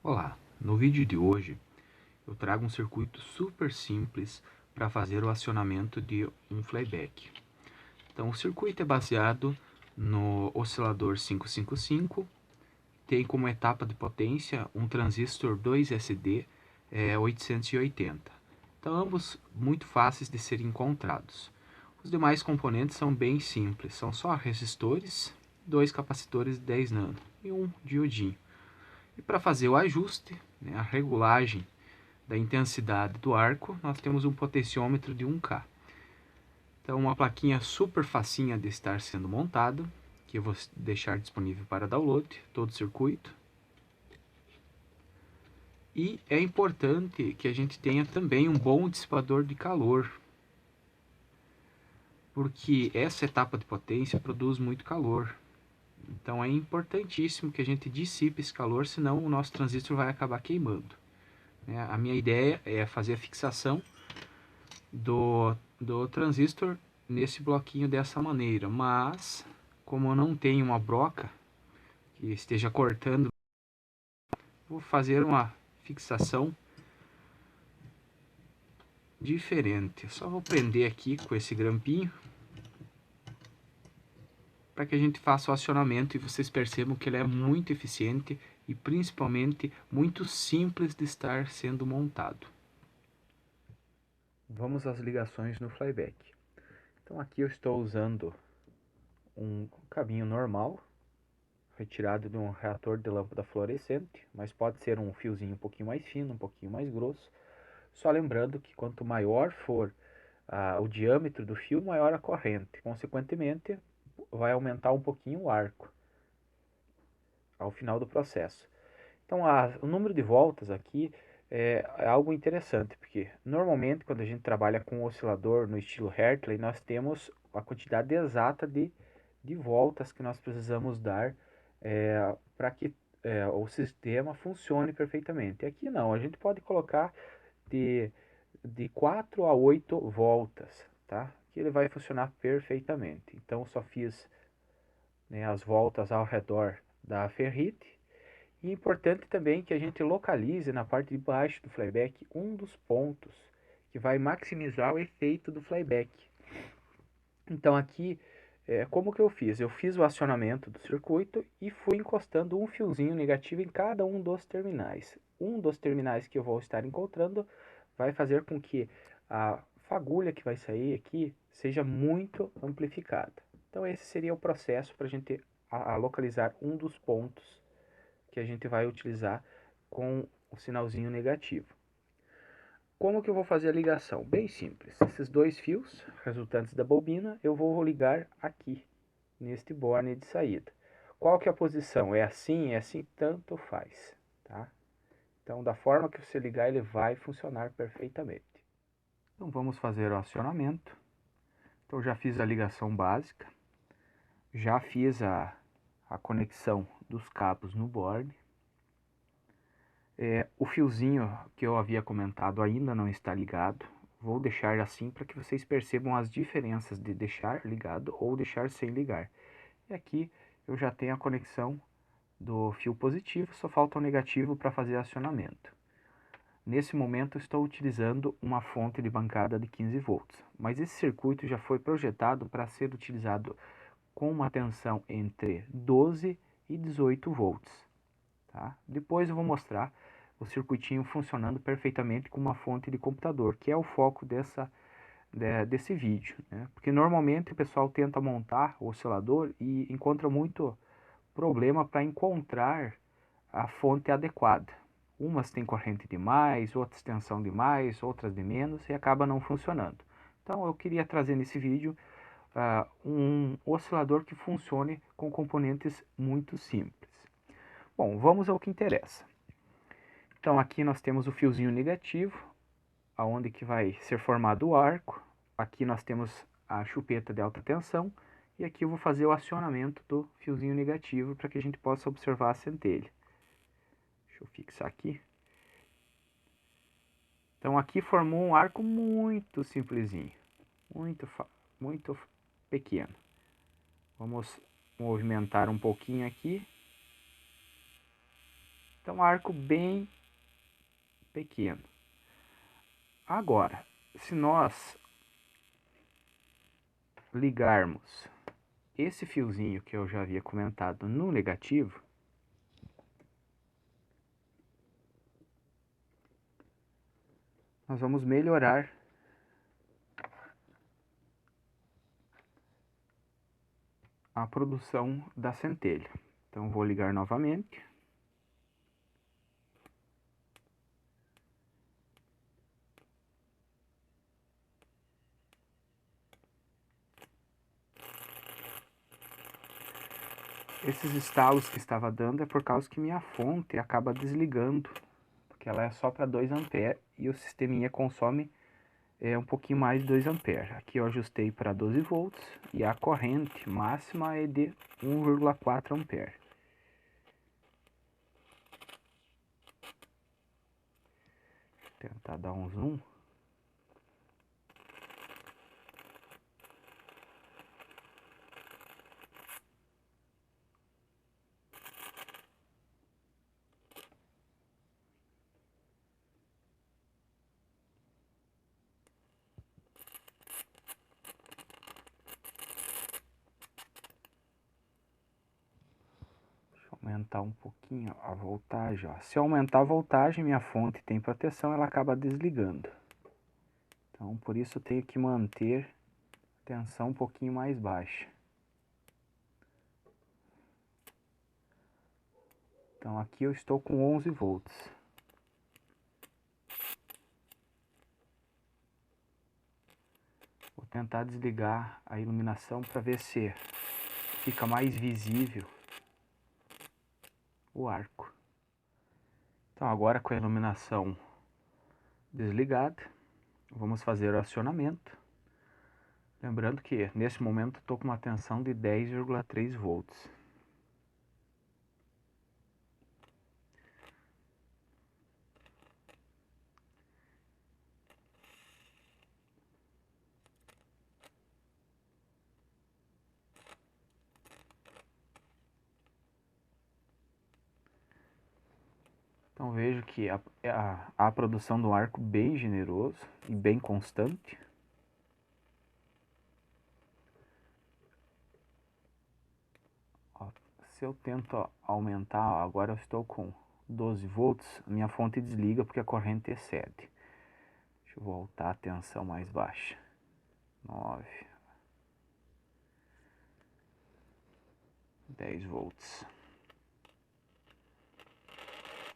Olá, no vídeo de hoje eu trago um circuito super simples para fazer o acionamento de um flyback. Então o circuito é baseado no oscilador 555, tem como etapa de potência um transistor 2SD 880. Então ambos muito fáceis de serem encontrados. Os demais componentes são bem simples, são só resistores, dois capacitores de 10 nano e um diodinho. E para fazer o ajuste, a regulagem da intensidade do arco, nós temos um potenciômetro de 1K. Então, uma plaquinha super facinha de estar sendo montada, que eu vou deixar disponível para download, todo o circuito. E é importante que a gente tenha também um bom dissipador de calor, porque essa etapa de potência produz muito calor. Então é importantíssimo que a gente dissipe esse calor, senão o nosso transistor vai acabar queimando. A minha ideia é fazer a fixação do transistor nesse bloquinho dessa maneira, mas como eu não tenho uma broca que esteja cortando, vou fazer uma fixação diferente. Eu só vou prender aqui com esse grampinho para que a gente faça o acionamento e vocês percebam que ele é muito eficiente e principalmente muito simples de estar sendo montado. Vamos às ligações no flyback. Então aqui eu estou usando um cabinho normal, retirado de um reator de lâmpada fluorescente, mas pode ser um fiozinho um pouquinho mais fino, um pouquinho mais grosso. Só lembrando que quanto maior for o diâmetro do fio, maior a corrente. Consequentemente, vai aumentar um pouquinho o arco ao final do processo. Então, o número de voltas aqui é algo interessante, porque normalmente quando a gente trabalha com um oscilador no estilo Hartley, nós temos a quantidade exata de voltas que nós precisamos dar para que o sistema funcione perfeitamente. Aqui não, a gente pode colocar de 4 a 8 voltas, tá? Que ele vai funcionar perfeitamente. Então, só fiz as voltas ao redor da ferrite. E é importante também que a gente localize na parte de baixo do flyback um dos pontos que vai maximizar o efeito do flyback. Então aqui, como que eu fiz? Eu fiz o acionamento do circuito e fui encostando um fiozinho negativo em cada um dos terminais. Um dos terminais que eu vou estar encontrando vai fazer com que a fagulha que vai sair aqui seja muito amplificada. Então esse seria o processo para a gente localizar um dos pontos que a gente vai utilizar com o sinalzinho negativo. Como que eu vou fazer a ligação? Bem simples. Esses dois fios resultantes da bobina eu vou ligar aqui, neste borne de saída. Qual que é a posição? É assim, tanto faz, tá? Então, da forma que você ligar, ele vai funcionar perfeitamente. Então, vamos fazer o acionamento. Então, já fiz a ligação básica. Já fiz a conexão dos cabos no board. O fiozinho que eu havia comentado ainda não está ligado. Vou deixar assim para que vocês percebam as diferenças de deixar ligado ou deixar sem ligar. E aqui eu já tenho a conexão do fio positivo, só falta o negativo para fazer acionamento. Nesse momento estou utilizando uma fonte de bancada de 15 volts, mas esse circuito já foi projetado para ser utilizado com uma tensão entre 12 e 18 volts. Tá? Depois eu vou mostrar o circuitinho funcionando perfeitamente com uma fonte de computador, que é o foco desse vídeo, né? Porque normalmente o pessoal tenta montar o oscilador e encontra muito problema para encontrar a fonte adequada. Umas têm corrente demais, outras tensão demais, outras de menos e acaba não funcionando. Então eu queria trazer nesse vídeo um oscilador que funcione com componentes muito simples. Bom, vamos ao que interessa. Então aqui nós temos o fiozinho negativo, aonde que vai ser formado o arco. Aqui nós temos a chupeta de alta tensão. E aqui eu vou fazer o acionamento do fiozinho negativo para que a gente possa observar a centelha. Deixa eu fixar aqui. Então aqui formou um arco muito simplesinho, muito pequeno. Vamos movimentar um pouquinho aqui. Então, arco bem pequeno. Agora, se nós ligarmos esse fiozinho que eu já havia comentado no negativo, nós vamos melhorar a produção da centelha. Então, vou ligar novamente. Esses estalos que estava dando é por causa que minha fonte acaba desligando, porque ela é só para 2 A e o sisteminha consome um pouquinho mais de 2 A. Aqui eu ajustei para 12 volts e a corrente máxima é de 1,4 A. Tentar dar um zoom. Aumentar um pouquinho a voltagem, ó. Se eu aumentar a voltagem, minha fonte tem proteção, ela acaba desligando. Então, por isso eu tenho que manter a tensão um pouquinho mais baixa. Então, aqui eu estou com 11 volts. Vou tentar desligar a iluminação para ver se fica mais visível o arco. Então, agora com a iluminação desligada, vamos fazer o acionamento. Lembrando que nesse momento estou com uma tensão de 10,3 volts. Então vejo que a produção do arco bem generoso e bem constante. Ó, se eu tento aumentar, agora eu estou com 12 volts, minha fonte desliga porque a corrente excede. Deixa eu voltar a tensão mais baixa. 9, 10 volts.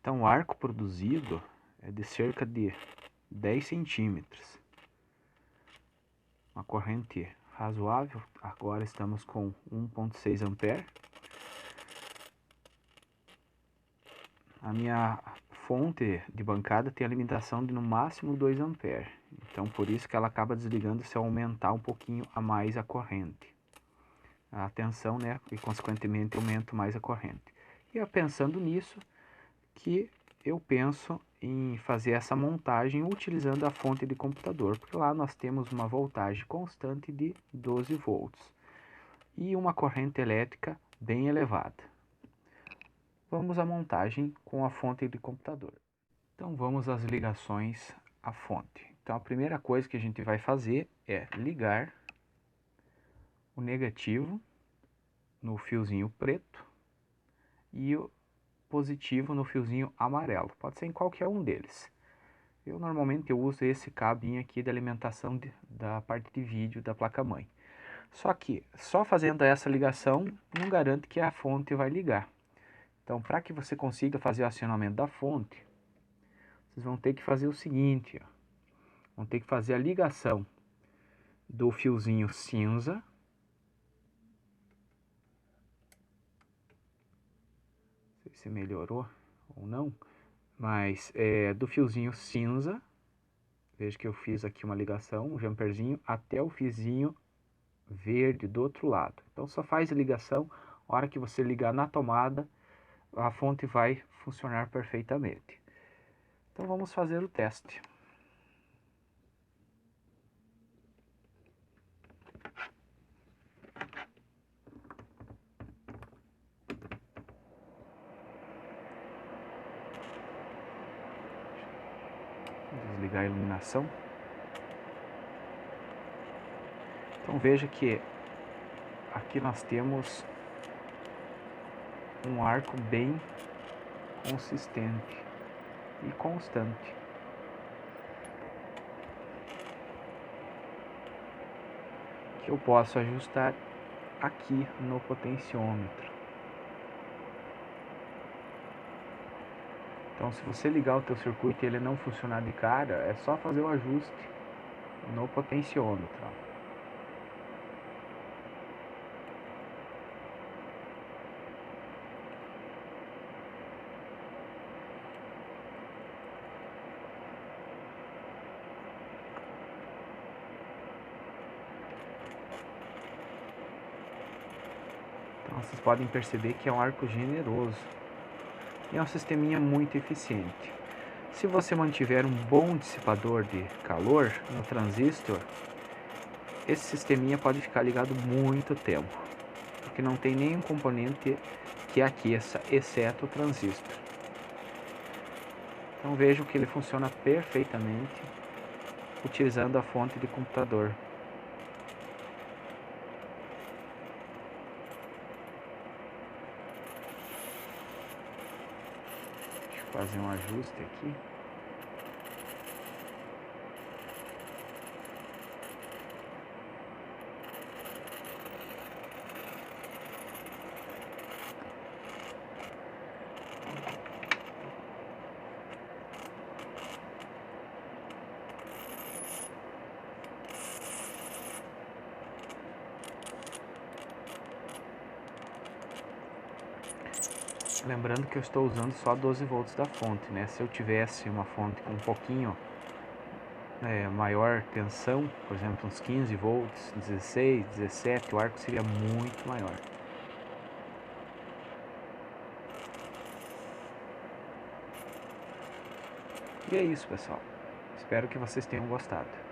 Então o arco produzido é de cerca de 10 centímetros. Uma corrente razoável. Agora estamos com 1,6 A. A minha fonte de bancada tem a limitação de no máximo 2 A. Então por isso que ela acaba desligando se eu aumentar um pouquinho a mais a corrente. A tensão, né? E consequentemente aumento mais a corrente. E pensando nisso, que eu penso em fazer essa montagem utilizando a fonte de computador, porque lá nós temos uma voltagem constante de 12 volts e uma corrente elétrica bem elevada. Vamos à montagem com a fonte de computador. Então vamos às ligações à fonte. Então a primeira coisa que a gente vai fazer é ligar o negativo no fiozinho preto e o positivo no fiozinho amarelo. Pode ser em qualquer um deles. Eu normalmente uso esse cabinho aqui de alimentação da parte de vídeo da placa-mãe. Só que só fazendo essa ligação não garante que a fonte vai ligar. Então, para que você consiga fazer o acionamento da fonte, vocês vão ter que fazer o seguinte, ó. Vão ter que fazer a ligação do fiozinho cinza. Não sei se melhorou ou não, mas do fiozinho cinza, veja que eu fiz aqui uma ligação, um jumperzinho, até o fiozinho verde do outro lado. Então só faz a ligação, a hora que você ligar na tomada, a fonte vai funcionar perfeitamente. Então vamos fazer o teste. ligar a iluminação. Então veja que aqui nós temos um arco bem consistente e constante. Que eu posso ajustar aqui no potenciômetro. Então, se você ligar o teu circuito e ele não funcionar de cara, é só fazer o ajuste no potenciômetro. Então, vocês podem perceber que é um arco generoso e é um sisteminha muito eficiente. Se você mantiver um bom dissipador de calor no transistor, esse sisteminha pode ficar ligado muito tempo, porque não tem nenhum componente que aqueça, exceto o transistor. Então vejam que ele funciona perfeitamente utilizando a fonte de computador. Deixa eu fazer um ajuste aqui. Lembrando que eu estou usando só 12 volts da fonte, né? Se eu tivesse uma fonte com um pouquinho maior tensão, por exemplo, uns 15 volts, 16, 17, o arco seria muito maior. E é isso, pessoal. Espero que vocês tenham gostado.